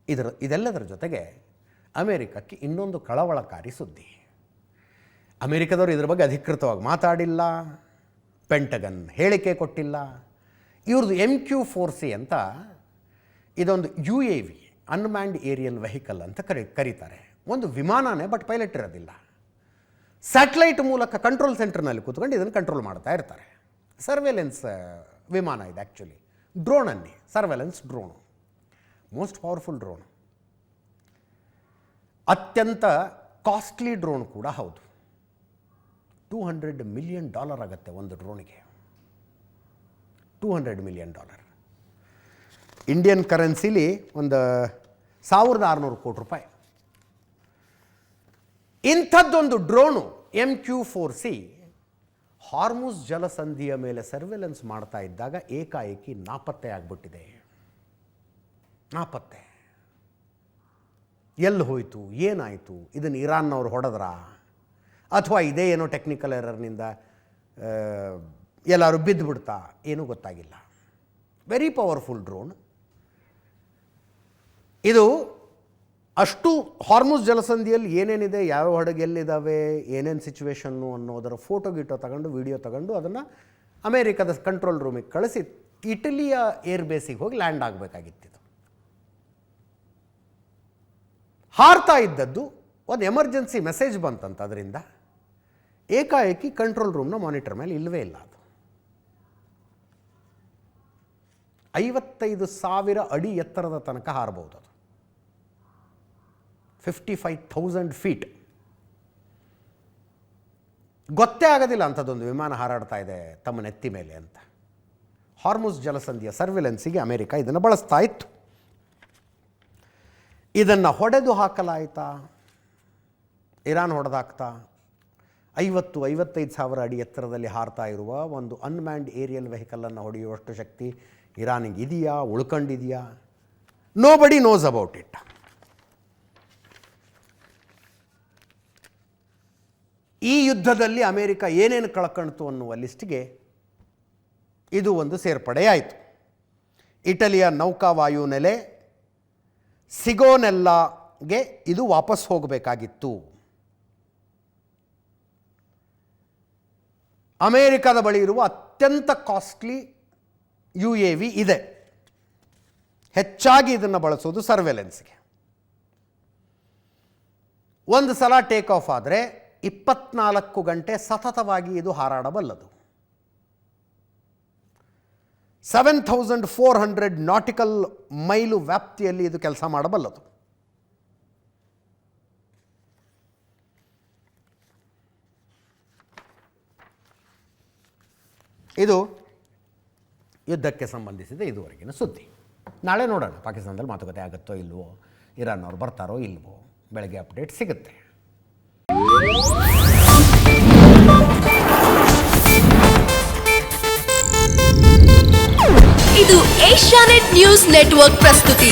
ಇದೆಲ್ಲದರ ಜೊತೆಗೆ ಅಮೇರಿಕಕ್ಕೆ ಇನ್ನೊಂದು ಕಳವಳಕಾರಿ ಸುದ್ದಿ. ಅಮೇರಿಕದವರು ಇದರ ಬಗ್ಗೆ ಅಧಿಕೃತವಾಗಿ ಮಾತಾಡಿಲ್ಲ, ಪೆಂಟಗನ್ ಹೇಳಿಕೆ ಕೊಟ್ಟಿಲ್ಲ. ಇವ್ರದ್ದು MQ-4C ಅಂತ ಇದೊಂದು UAV ಅನ್ಮ್ಯಾನ್ಡ್ ಏರಿಯಲ್ ವೆಹಿಕಲ್ ಅಂತ ಕರೀತಾರೆ. ಒಂದು ವಿಮಾನನೇ, ಬಟ್ ಪೈಲಟ್ ಇರೋದಿಲ್ಲ. ಸ್ಯಾಟಲೈಟ್ ಮೂಲಕ ಕಂಟ್ರೋಲ್ ಸೆಂಟರ್ನಲ್ಲಿ ಕೂತ್ಕೊಂಡು ಇದನ್ನು ಕಂಟ್ರೋಲ್ ಮಾಡ್ತಾ ಇರ್ತಾರೆ. ಸರ್ವೇಲೆನ್ಸ್ ವಿಮಾನ ಇದೆ, ಆ್ಯಕ್ಚುಲಿ ಡ್ರೋನಲ್ಲಿ surveillance drone, most powerful drone, ಅತ್ಯಂತ ಕಾಸ್ಟ್ಲಿ ಡ್ರೋನ್ ಕೂಡ ಹೌದು. $200 ಮಿಲಿಯನ್ ಆಗುತ್ತೆ ಒಂದು ಡ್ರೋನಿಗೆ. $200 ಮಿಲಿಯನ್. ಇಂಡಿಯನ್ ಕರೆನ್ಸಿಲಿ ಒಂದು 1600 ಕೋಟಿ ರೂಪಾಯಿ. ಇಂಥದ್ದೊಂದು ಡ್ರೋನು MQ-4C ಹಾರ್ಮುಜ್ ಜಲಸಂಧಿಯ ಮೇಲೆ ಸರ್ವೆಲೆನ್ಸ್ ಮಾಡ್ತಾ ಇದ್ದಾಗ ಏಕಾಏಕಿ ನಾಪತ್ತೆ ಆಗಿಬಿಟ್ಟಿದೆ. ನಾಪತ್ತೆ. ಎಲ್ಲಿ ಹೋಯಿತು, ಏನಾಯಿತು? ಇದನ್ನು ಇರಾನ್ನವ್ರು ಹೊಡೆದ್ರಾ ಅಥವಾ ಇದೇ ಏನೋ ಟೆಕ್ನಿಕಲ್ ಎರರ್ನಿಂದ ಎಲ್ಲರೂ ಬಿದ್ದುಬಿಡ್ತಾ, ಏನೂ ಗೊತ್ತಾಗಿಲ್ಲ. ವೆರಿ ಪವರ್ಫುಲ್ ಡ್ರೋನ್ ಇದು. ಅಷ್ಟು ಹಾರ್ಮುಜ್ ಜಲಸಂಧಿಯಲ್ಲಿ ಏನೇನಿದೆ, ಯಾವ ಹಡಗು ಎಲ್ಲಿದ್ದಾವೆ, ಏನೇನು ಸಿಚುವೇಶನ್ನು ಅನ್ನೋದರ ಫೋಟೋ ತಗೊಂಡು ವಿಡಿಯೋ ತಗೊಂಡು ಅದನ್ನು ಅಮೇರಿಕದ ಕಂಟ್ರೋಲ್ ರೂಮಿಗೆ ಕಳಿಸಿ ಇಟಲಿಯ ಏರ್ಬೇಸಿಗೆ ಹೋಗಿ ಲ್ಯಾಂಡ್ ಆಗಬೇಕಾಗಿತ್ತು. ಹಾರ್ತಾ ಇದ್ದದ್ದು ಒಂದು ಎಮರ್ಜೆನ್ಸಿ ಮೆಸೇಜ್ ಬಂತಂತ, ಅದರಿಂದ ಏಕಾಏಕಿ ಕಂಟ್ರೋಲ್ ರೂಮ್ನ ಮಾನಿಟರ್ ಮೇಲೆ ಇಲ್ಲವೇ ಇಲ್ಲ. ಅದು 55,000 ಅಡಿ ಎತ್ತರದ ತನಕ ಹಾರಬಹುದು. ಅದು 55,000 ಫೀಟ್. ಗೊತ್ತೇ ಆಗೋದಿಲ್ಲ ಅಂಥದ್ದೊಂದು ವಿಮಾನ ಹಾರಾಡ್ತಾ ಇದೆ ತಮ್ಮ ನೆತ್ತಿ ಮೇಲೆ ಅಂತ. ಹಾರ್ಮುಜ್ ಜಲಸಂಧಿಯ ಸರ್ವಿಲೆನ್ಸಿಗೆ ಅಮೇರಿಕ ಇದನ್ನು ಬಳಸ್ತಾ ಇತ್ತು. ಇದನ್ನು ಹೊಡೆದು ಹಾಕಲಾಯಿತಾ? ಇರಾನ್ ಹೊಡೆದಾಕ್ತಾ? 50-55,000 ಅಡಿ ಎತ್ತರದಲ್ಲಿ ಹಾರ್ತಾ ಇರುವ ಒಂದು ಅನ್ಮ್ಯಾನ್ಡ್ ಏರಿಯಲ್ ವೆಹಿಕಲನ್ನು ಹೊಡೆಯುವಷ್ಟು ಶಕ್ತಿ ಇರಾನಿಗೆ ಇದೆಯಾ, ಉಳ್ಕೊಂಡಿದೆಯಾ? Nobody knows about it. ಈ ಯುದ್ಧದಲ್ಲಿ ಅಮೇರಿಕ ಏನೇನು ಕಳ್ಕಣ್ತು ಅನ್ನುವ ಲಿಸ್ಟಿಗೆ ಇದು ಒಂದು ಸೇರ್ಪಡೆಯಾಯಿತು. ಇಟಲಿಯ ನೌಕಾವಾಯು ನೆಲೆ ಸಿಗೋನೆಲ್ಲಾಗೆ ಇದು ವಾಪಸ್ ಹೋಗಬೇಕಾಗಿತ್ತು. ಅಮೇರಿಕದ ಬಳಿ ಇರುವ ಅತ್ಯಂತ ಕಾಸ್ಟ್ಲಿ UAV ಇದೆ. ಹೆಚ್ಚಾಗಿ ಇದನ್ನು ಬಳಸೋದು ಸರ್ವೆಲೆನ್ಸ್ಗೆ. ಒಂದು ಸಲ ಟೇಕ್ ಆಫ್ ಆದರೆ 24 ಗಂಟೆ ಸತತವಾಗಿ ಇದು ಹಾರಾಡಬಲ್ಲದು. 7,400 ನಾಟಿಕಲ್ ಮೈಲು ವ್ಯಾಪ್ತಿಯಲ್ಲಿ ಇದು ಕೆಲಸ ಮಾಡಬಲ್ಲದು. ಇದು ಯುದ್ಧಕ್ಕೆ ಸಂಬಂಧಿಸಿದ ಇದುವರೆಗಿನ ಸುದ್ದಿ. ನಾಳೆ ನೋಡೋಣ ಪಾಕಿಸ್ತಾನದಲ್ಲಿ ಮಾತುಕತೆ ಆಗುತ್ತೋ ಇಲ್ವೋ, ಇರಾನ್ ಅವ್ರು ಬರ್ತಾರೋ ಇಲ್ವೋ, ಬೆಳಗ್ಗೆ ಅಪ್ಡೇಟ್ ಸಿಗುತ್ತೆ. ಇದು ಏಷ್ಯಾನೆಟ್ ನ್ಯೂಸ್ ನೆಟ್ವರ್ಕ್ ಪ್ರಸ್ತುತಿ.